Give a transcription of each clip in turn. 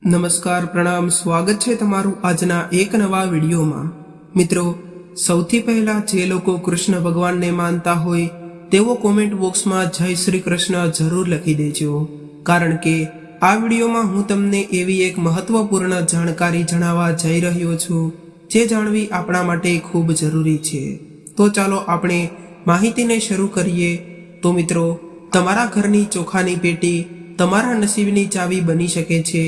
નમસ્કાર, પ્રણામ, સ્વાગત છે તમારું આજના એક નવા વિડીયોમાં। મિત્રો, સૌથી પહેલા જે લોકો કૃષ્ણ ભગવાનને માનતા હોય તેઓ કોમેન્ટ બોક્સમાં જય શ્રી કૃષ્ણ જરૂર લખી દેજો, કારણ કે આ વિડીયોમાં હું તમને એવી એક મહત્વપૂર્ણ જાણકારી જણાવવા જઈ રહ્યો છું જે જાણવી આપણા માટે ખૂબ જરૂરી છે। તો ચાલો આપણે માહિતીને શરૂ કરીએ। તો મિત્રો, તમારા ઘરની ચોખાની પેટી તમારા નસીબની ચાવી બની શકે છે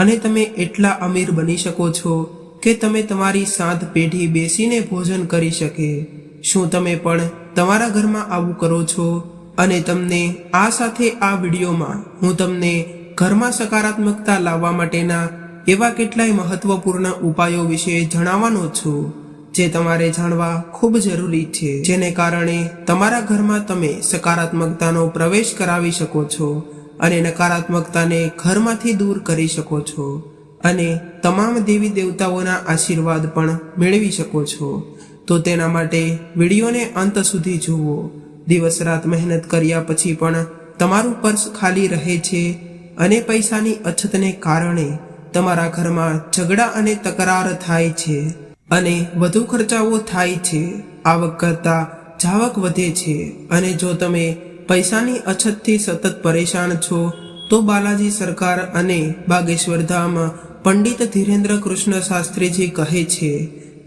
અને તમે એટલા અમીર બની શકો છો કે તમે તમારી 7 પેઢી બેસીને ભોજન કરી શકે। શું તમે પણ તમારા ઘરમાં આવું કરો છો? અને તમને આ સાથે આ વિડીયોમાં હું તમને ઘરમાં સકારાત્મકતા લાવવા માટેના એવા કેટલાય મહત્વપૂર્ણ ઉપાયો વિશે જણાવવાનો છું જે તમારે જાણવા ખૂબ જરૂરી છે, જેને કારણે તમારા ઘરમાં તમે સકારાત્મકતાનો પ્રવેશ કરાવી શકો છો અને નકારાત્મકતાને ઘરમાંથી દૂર કરી શકો છો અને તમામ દેવી દેવતાઓના આશીર્વાદ પણ મેળવી શકો છો। તો તેના માટે વિડીયોને અંત સુધી જુઓ। દિવસ રાત મહેનત કર્યા પછી પણ તમારું પર્સ ખાલી રહે છે અને પૈસાની અછતને કારણે તમારા ઘરમાં ઝઘડા અને તકરાર થાય છે અને વધુ ખર્ચાઓ થાય છે, આવક કરતાં જાવક વધે છે। અને જો તમે પૈસાની અછતથી સતત પરેશાન છો તો બાલાજી સરકાર અને બાગેશ્વર ધામ પંડિત ધીરેન્દ્ર કૃષ્ણ શાસ્ત્રીજી કહે છે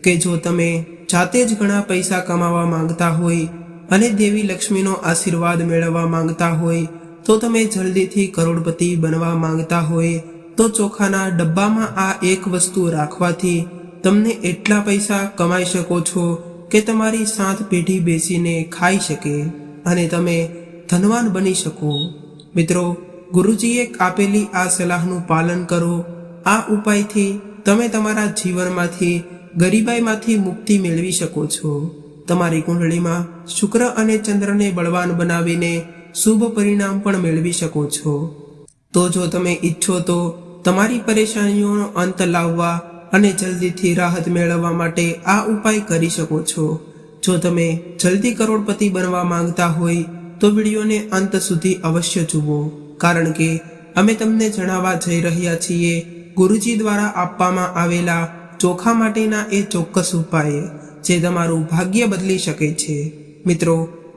કે જો તમે જાતે જ ઘણા પૈસા કમાવા માંગતા હોય અને દેવી લક્ષ્મીનો આશીર્વાદ મેળવવા માંગતા હોય, તો તમે જલ્દીથી કરોડપતિ બનવા માંગતા હોય તો ચોખાના ડબ્બામાં આ એક વસ્તુ રાખવાથી તમને એટલા પૈસા કમાઈ શકો છો કે તમારી 7 પેઢી બેસીને ખાઈ શકે અને તમે ધનવાન બની શકો। મિત્રો, ગુરુજીએ આપેલી આ સલાહનું પાલન કરો। આ ઉપાયથી તમે તમારા જીવનમાંથી ગરીબાઈમાંથી મુક્તિ મેળવી શકો છો। તમારી કુંડળીમાં શુક્ર અને ચંદ્રને બળવાન બનાવીને શુભ પરિણામ પણ મેળવી શકો છો। તો જો તમે ઈચ્છો તો તમારી પરેશાનીઓનો અંત લાવવા અને જલ્દીથી રાહત મેળવવા માટે આ ઉપાય કરી શકો છો। જો તમે જલ્દી કરોડપતિ બનવા માંગતા હોય તો વિડીયોને અંત સુધી અવશ્ય જુઓ, કારણ કે અમે તમને જણાવવા જઈ રહ્યા છીએ ગુરુજી દ્વારા આપવામાં આવેલા ચોખા માટેના એ ચોક્કસ ઉપાય જે તમારું ભાગ્ય બદલી શકે છે। મિત્રો,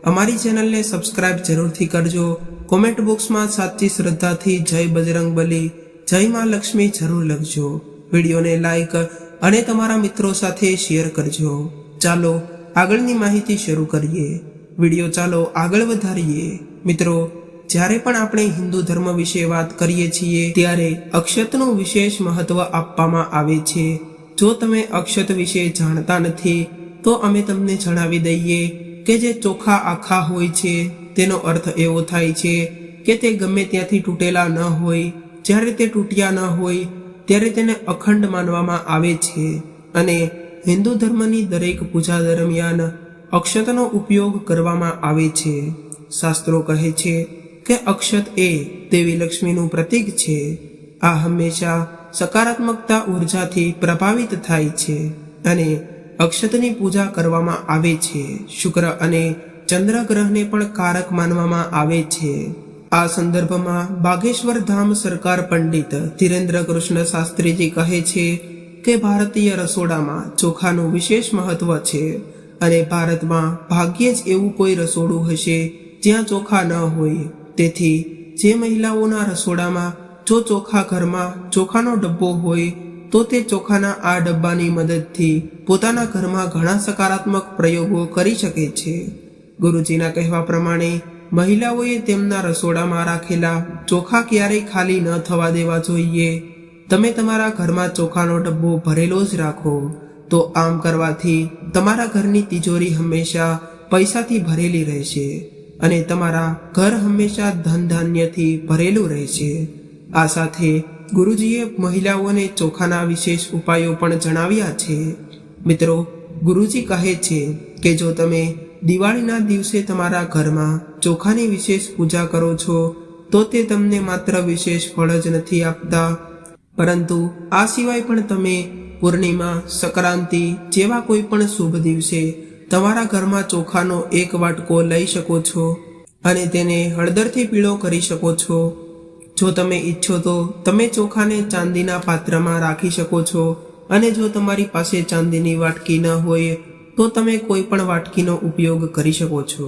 અમારી ચેનલને સબસ્ક્રાઇબ જરૂરથી કરજો। કોમેન્ટ બોક્સમાં સાચી શ્રદ્ધાથી જય બજરંગબલી, જય માં લક્ષ્મી જરૂર લખજો। વિડીયોને લાઈક અને તમારા મિત્રો સાથે શેર કરજો। ચાલો આગળની માહિતી શરૂ કરીએ। વિડીયો ચાલો આગળ વધારીએ। મિત્રો, જ્યારે પણ આપણે હિન્દુ ધર્મ વિશે વાત કરીએ છીએ ત્યારે અક્ષતનું વિશેષ મહત્વ આપવામાં આવે છે। જો તમે અક્ષત વિશે જાણતા નથી તો અમે તમને જણાવી દઈએ કે જે ચોખા આખા હોય છે તેનો અર્થ એવો થાય છે કે તે ગમે ત્યાંથી તૂટેલા ન હોય। જ્યારે તે તૂટ્યા ન હોય ત્યારે તેને અખંડ માનવામાં આવે છે અને હિન્દુ ધર્મની દરેક પૂજા દરમિયાન અક્ષતનો ઉપયોગ કરવામાં આવે છે। શાસ્ત્રો કહે છે કે અક્ષત એ દેવી લક્ષ્મીનું પ્રતીક છે। આ હંમેશા સકારાત્મકતા ઉર્જાથી પ્રભાવિત થાય છે અને અક્ષતની પૂજા કરવામાં આવે છે। શુક્ર અને ચંદ્ર ગ્રહને પણ કારક માનવામાં આવે છે। આ સંદર્ભમાં બાગેશ્વર ધામ સરકાર પંડિત ધીરેન્દ્ર કૃષ્ણ શાસ્ત્રીજી કહે છે કે ભારતીય રસોડામાં ચોખાનું વિશેષ મહત્વ છે અને ભારતમાં ભાગ્યે જ એવું કોઈ રસોડું હશે જ્યાં ચોખા ન હોય। તેથી જે મહિલાઓના રસોડામાં જો ચોખા ઘરમાં ચોખાનો ડબ્બો હોય તો તે ચોખાના આ ડબ્બાની મદદથી પોતાના ઘરમાં ઘણા સકારાત્મક પ્રયોગો કરી શકે છે। ગુરુજીના કહેવા પ્રમાણે મહિલાઓએ તેમના રસોડામાં રાખેલા ચોખા ક્યારેય ખાલી ન થવા દેવા જોઈએ। તમે તમારા ઘરમાં ચોખાનો ડબ્બો ભરેલો જ રાખો, તો આમ કરવાથી તમારા ઘરની તિજોરી હંમેશા પૈસાથી ભરેલી રહેશે અને તમારા ઘર હંમેશા ધન ધાન્યથી ભરેલું રહેશે। આ સાથે ગુરુજીએ મહિલાઓને ચોખાના વિશેષ ઉપાયો પણ જણાવ્યા છે। મિત્રો, ગુરુજી કહે છે કે જો તમે દિવાળીના દિવસે તમારા ઘરમાં ચોખાની વિશેષ પૂજા કરો છો તો તે તમને માત્ર વિશેષ ફળ જ નથી આપતા, પરંતુ આ સિવાય પણ તમે પૂર્ણિમા, સંક્રાંતિ જેવા કોઈ પણ શુભ દિવસે તમારા ઘરમાં ચોખાનો એક વાટકો લઈ શકો છો અને તેને હળદરથી પીળો કરી શકો છો। જો તમે ઈચ્છો તો તમે ચોખાને ચાંદીના પાત્રમાં રાખી શકો છો, અને જો તમારી પાસે ચાંદીની વાટકી ન હોય તો તમે કોઈ પણ વાટકીનો ઉપયોગ કરી શકો છો.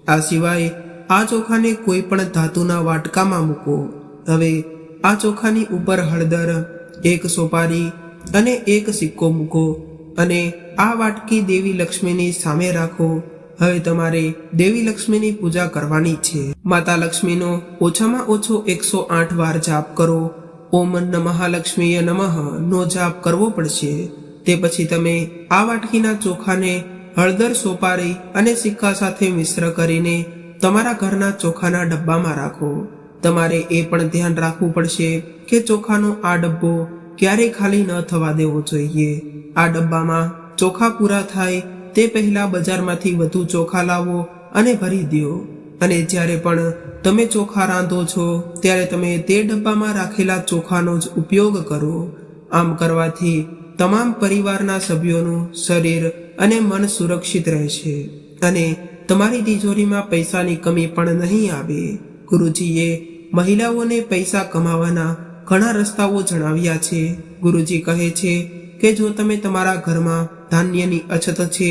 આ સિવાય આ ચોખાને કોઈ પણ ધાતુના વાટકામાં મૂકો. હવે આ ચોખાની ઉપર હળદર, એક સોપારી અને એક સિક્કો મૂકો અને આ વાટકી દેવી લક્ષ્મીની સામે રાખો. હવે તમારે દેવી લક્ષ્મીની પૂજા કરવાની છે. માતા લક્ષ્મીનો ઓછામાં ઓછો 108 વાર જાપ કરો. ઓમ નમઃ લક્ષ્મીય નમઃ નો જાપ કરવો પડશે. તે પછી તમે આ વાટકીના ચોખાને હળદર, સોપારી અને સિક્કા સાથે મિશ્ર કરીને તમારા ઘરના ચોખાના ડબ્બામાં રાખો. તમારે એ પણ ધ્યાન રાખવું પડશે કે ચોખાનો આ ડબ્બો ક્યારેય ખાલી ન થવા દેવો જોઈએ. આ ડબ્બામાં ચોખા પૂરા થાય તે પહેલા બજારમાંથી વધુ ચોખા લાવો અને ભરી દો. અને જ્યારે પણ તમે ચોખા રાંધો છો ત્યારે તમે તે ડબ્બામાં રાખેલા ચોખાનો જ ઉપયોગ કરો. આમ કરવાથી તમામ પરિવારના સભ્યોનું શરીર અને મન સુરક્ષિત રહેશે અને તમારી તિજોરીમાં પૈસાની કમી પણ નહીં આવે. ગુરુજીએ મહિલાઓને પૈસા કમાવાના ઘણા રસ્તાઓ જણાવ્યા છે. ગુરુજી કહે છે કે જો તમે તમારા ઘરમાં ધાન્યની અછત છે,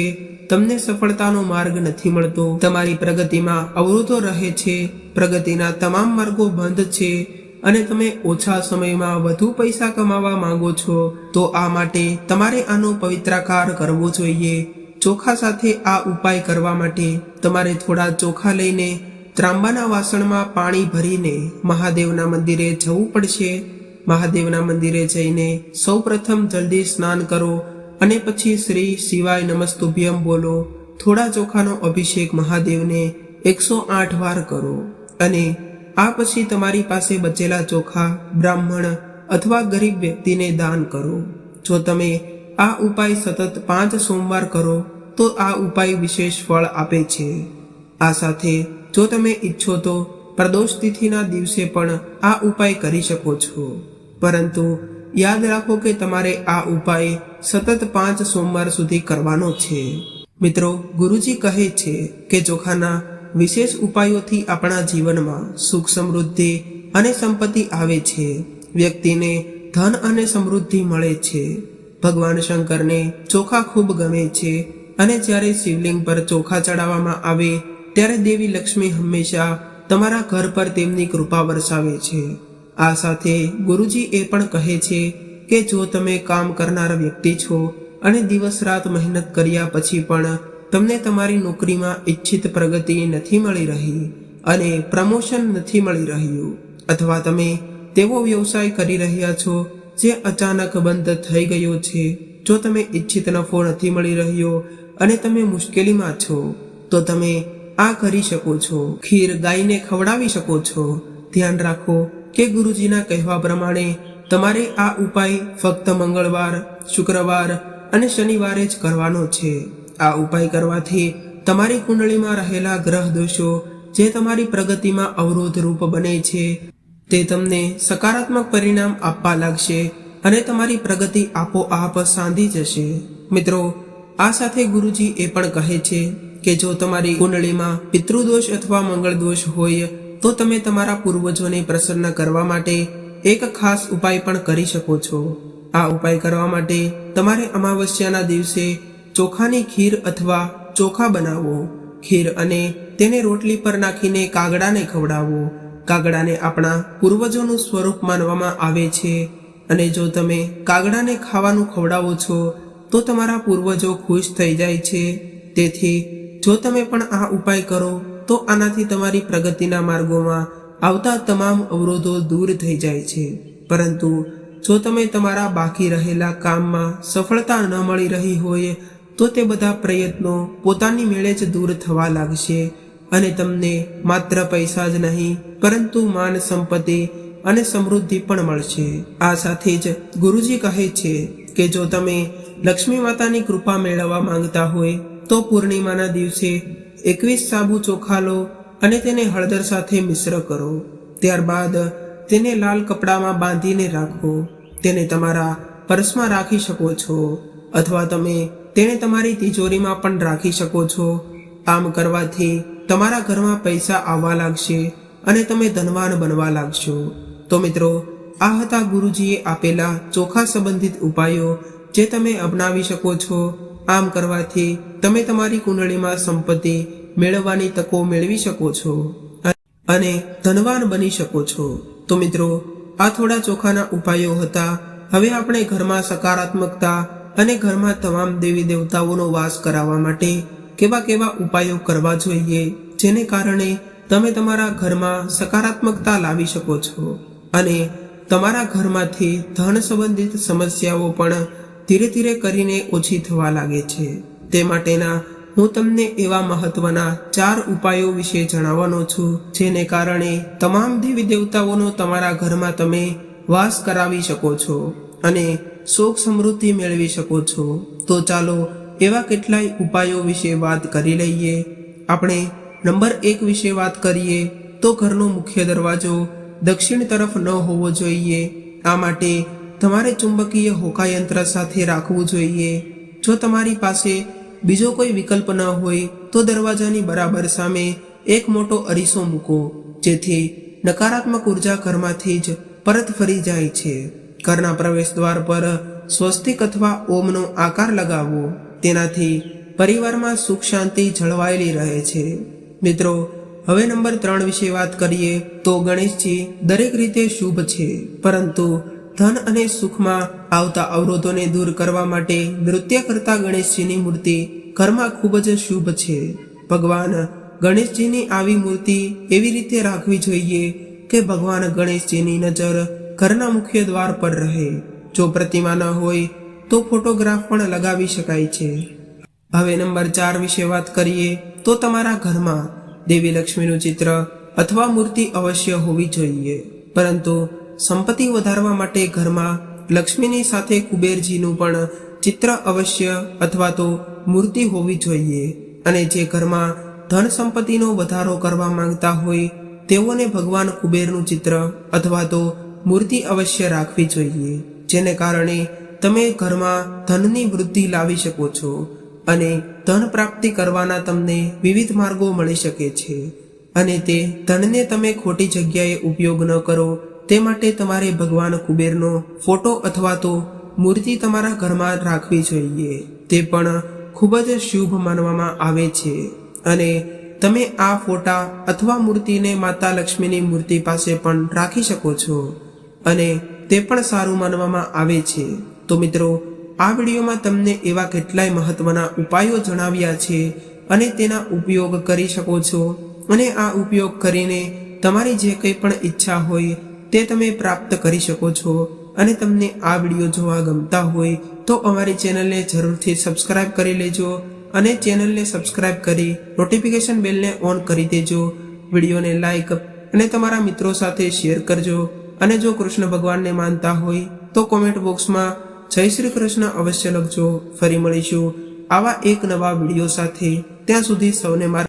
તમને સફળતાનો માર્ગ નથી મળતો, તમારી પ્રગતિમાં અવરોધો રહે છે, પ્રગતિના તમામ માર્ગો બંધ છે અને તમે ઓછા સમયમાં વધુ પૈસા કમાવા માંગો છો, તો આ માટે તમારે આનો પવિત્રાકાર કરવો જોઈએ. ચોખા સાથે આ ઉપાય કરવા માટે તમારે થોડા ચોખા લઈને ત્રાંબાના વાસણમાં પાણી ભરીને મહાદેવના મંદિરે જવું પડશે. મહાદેવના મંદિરે જઈને સૌપ્રથમ જલ્દી સ્નાન કરો અને પછી શ્રી શિવાય નમસ્તુભ્યમ બોલો. થોડા ચોખાનો અભિષેક મહાદેવને 108 વાર કરો અને આ પછી તમારી પાસે બચેલા ચોખા બ્રાહ્મણ અથવા ગરીબ વ્યક્તિને દાન કરો. જો તમે આ ઉપાય સતત 5 સોમવાર કરો તો આ ઉપાય વિશેષ ફળ આપે છે. આ સાથે જો તમે ઈચ્છો તો પ્રદોષ તિથિના દિવસે પણ આ ઉપાય કરી શકો છો. પરંતુ યાદ રાખો કે તમારે આ ઉપાય સતત 5 સોમવાર સુધી કરવાનો છે. મિત્રો, ગુરુજી કહે છે કે ચોખાના વિશેષ ઉપાયોથી આપણા જીવનમાં સુખ, સમૃદ્ધિ અને સંપત્તિ આવે છે. વ્યક્તિને ધન અને સમૃદ્ધિ મળે છે. ભગવાન શંકરને ચોખા ખૂબ ગમે છે અને જ્યારે શિવલિંગ પર ચોખા ચડાવવામાં આવે ત્યારે દેવી લક્ષ્મી હંમેશા તમારા ઘર પર તેમની કૃપા વરસાવે છે. આ સાથે ગુરુજી એ પણ કહે છે કે જો તમે કામ કરનાર વ્યક્તિ છો અને દિવસ રાત મહેનત કર્યા પછી પણ તમને તમારી નોકરીમાં ઈચ્છિત પ્રગતિ નથી મળી રહી અને પ્રમોશન નથી મળી રહ્યું, અથવા તમે તેવો વ્યવસાય કરી રહ્યા છો જે અચાનક બંધ થઈ ગયો છે, જો તમે ઈચ્છિત નફો નથી મળી રહ્યો અને તમે મુશ્કેલીમાં છો, તો તમે આ કરી શકો છો. ખીર ગાયને ખવડાવી શકો છો. ધ્યાન રાખો કે ગુરુજીના કહેવા પ્રમાણે તમારે આ ઉપાય ફક્ત મંગળવાર, શુક્રવાર અને શનિવારે જ કરવાનો છે. આ ઉપાય કરવાથી તમારી કુંડળીમાં રહેલા ગ્રહ દોષો જે તમારી પ્રગતિમાં અવરોધરૂપ બને છે તે તમને સકારાત્મક પરિણામ આપવા લાગશે અને તમારી પ્રગતિ આપોઆપ સાંધી જશે. મિત્રો, આ સાથે ગુરુજી એ પણ કહે છે કે જો તમારી કુંડળીમાં પિતૃદોષ અથવા મંગળ દોષ હોય તો તમે તમારા પૂર્વજોને પ્રસન્ન કરવા માટે એક ખાસ ઉપાય પણ કરી શકો છો. આ ઉપાય કરવા માટે તમારે અમાવસ્યાના દિવસે ચોખાની ખીર અથવા ચોખા બનાવો. ખીર અને તેને રોટલી પર નાખીને કાગડાને ખવડાવો. કાગડાને આપણા પૂર્વજોનું સ્વરૂપ માનવામાં આવે છે અને જો તમે કાગડાને ખાવાનું ખવડાવો છો તો તમારા પૂર્વજો ખુશ થઈ જાય છે. તેથી જો તમે પણ આ ઉપાય કરો તો આનાથી તમારી પ્રગતિના માર્ગોમાં આવતા તમામ અવરોધો દૂર થઈ જાય છે. પરંતુ જો તમે તમારા બાકી રહેલા કામમાં સફળતા ન મળી રહી હોય તો તે બધા પ્રયત્નો પોતાની મેળે જ દૂર થવા લાગશે અને તમને માત્ર પૈસા જ નહીં પરંતુ માન, સંપત્તિ અને સમૃદ્ધિ પણ મળશે. આ સાથે જ ગુરુજી કહે છે કે જો તમે લક્ષ્મી માતાની કૃપા મેળવવા માંગતા હોય તો પૂર્ણિમાના દિવસે 21 સાબુ ચોખા લો અને તેને હળદર સાથે મિશ્ર કરો. ત્યારબાદ તેને લાલ કપડામાં બાંધીને રાખો. તેને તમારા પર્સમાં રાખી શકો છો અથવા તમે તેને તમારી તિજોરીમાં પણ રાખી શકો છો. આમ કરવાથી તમારા ઘરમાં પૈસા આવવા લાગશે અને તમે ધનવાન બનવા લાગશો. તો મિત્રો, આ હતા ગુરુજીએ આપેલા ચોખા સંબંધિત ઉપાયો જે તમે અપનાવી શકો છો. આમ કરવાથી તમે તમારી કુંડળીમાં સંપત્તિ મેળવવાની તકો મેળવી શકો છો અને ધનવાન બની શકો છો. તો મિત્રો, આ થોડા ચોખાના ઉપાયો હતા. હવે આપણે ઘરમાં સકારાત્મકતા અને ઘરમાં તમામ દેવી દેવતાઓનો વાસ કરાવવા માટે કેવા કેવા ઉપાયો કરવા જોઈએ, જેને કારણે તમે તમારા ઘરમાં સકારાત્મકતા લાવી શકો છો અને તમારા ઘરમાંથી ધન સંબંધિત સમસ્યાઓ પણ ધીરે ધીરે કરીને ઓછી થવા લાગે છે. તે માટેના હું તમને એવા મહત્વના 4 ઉપાયો વિશે જણાવવાનો છું, જેને કારણે તમામ દેવી દેવતાઓનો તમારા ઘરમાં તમે વાસ કરાવી શકો છો અને સુખ સમૃદ્ધિ મેળવી શકો છો. તો ચાલો એવા કેટલાય ઉપાયો વિશે વાત કરી લઈએ. આપણે નંબર 1 વિશે વાત કરીએ તો ઘરનો મુખ્ય દરવાજો દક્ષિણ તરફ ન હોવો જોઈએ. આ માટે તમારે ચુંબકીય હોકાયંત્ર સાથે રાખવું જોઈએ. જો તમારી પાસે બીજો કોઈ વિકલ્પ ન હોય તો દરવાજાની બરાબર સામે એક મોટો અરીસો મૂકો, જેથી નકારાત્મક ઉર્જા ઘરમાંથી જ પરત ફરી જાય છે. ઘરના પ્રવેશ દ્વાર પર સ્વસ્તિક અથવા ઓમનો આકાર લગાવવો. તેનાથી પરિવારમાં સુખ શાંતિ જળવાયેલી રહે છે. મિત્રો, હવે નંબર 3 વિશે વાત કરીએ તો ગણેશજી દરેક રીતે શુભ છે, પરંતુ ધન અને સુખમાં આવતા અવરોધોને દૂર કરવા માટે નૃત્ય કરતા ગણેશજીની મૂર્તિ ઘરમાં ખૂબ જ શુભ છે. ભગવાન ગણેશજીની આવી મૂર્તિ એવી રીતે રાખવી જોઈએ કે ભગવાન ગણેશજીની નજર ઘરના મુખ્ય દ્વાર પર રહે. જો પ્રતિમા ન હોય તો ફોટોગ્રાફ પણ લગાવી શકાય છે. હવે નંબર 4 વિશે વાત કરીએ તો તમારા ઘરમાં દેવી લક્ષ્મીનું ચિત્ર અથવા મૂર્તિ અવશ્ય હોવી જોઈએ, પરંતુ સંપત્તિ વધારવા માટે ઘરમાં લક્ષ્મીની સાથે કુબેરજીનું પણ ચિત્ર અવશ્ય અથવા તો મૂર્તિ હોવી જોઈએ. અને જે ઘરમાં ધન સંપત્તિનો વધારો કરવા માંગતા હોય તેઓને ભગવાન કુબેરનું ચિત્ર અથવા તો મૂર્તિ અવશ્ય રાખવી જોઈએ, જેને કારણે તમે ઘરમાં ધનની વૃદ્ધિ લાવી શકો છો અને ધન પ્રાપ્તિ કરવાના તમને વિવિધ માર્ગો મળી શકે છે. અને તે ધનને તમે ખોટી જગ્યાએ ઉપયોગ ન કરો તે માટે તમારે ભગવાન કુબેરનો ફોટો અથવા તો મૂર્તિ તમારા ઘરમાં રાખવી જોઈએ. તે પણ ખૂબ જ શુભ માનવામાં આવે છે અને તમે આ ફોટા અથવા મૂર્તિને માતા લક્ષ્મીની મૂર્તિ પાસે પણ રાખી શકો છો અને તે પણ સારું માનવામાં આવે છે. તો મિત્રો, આ વિડીયોમાં તમને એવા કેટલાય મહત્વના ઉપાયો જણાવ્યા છે અને તેના ઉપયોગ કરી શકો છો અને આ ઉપયોગ કરીને તમારી જે કંઈ પણ ઈચ્છા હોય તે તમે પ્રાપ્ત કરી શકો છો. અને તમને આ વિડીયો જોવા ગમતા હોય તો અમારી ચેનલને જરૂરથી સબસ્ક્રાઇબ કરી લેજો અને ચેનલને સબસ્ક્રાઇબ કરી નોટિફિકેશન બેલને ઓન કરી દેજો. વિડીયોને લાઈક અને તમારા મિત્રો સાથે શેર કરજો. અને જો કૃષ્ણ ભગવાનને માનતા હોય તો કોમેન્ટ બોક્સમાં જય શ્રી કૃષ્ણ અવશ્ય લખજો. ફરી મળીશું આવા એક નવા વિડીયો સાથે. ત્યાં સુધી સૌને મારા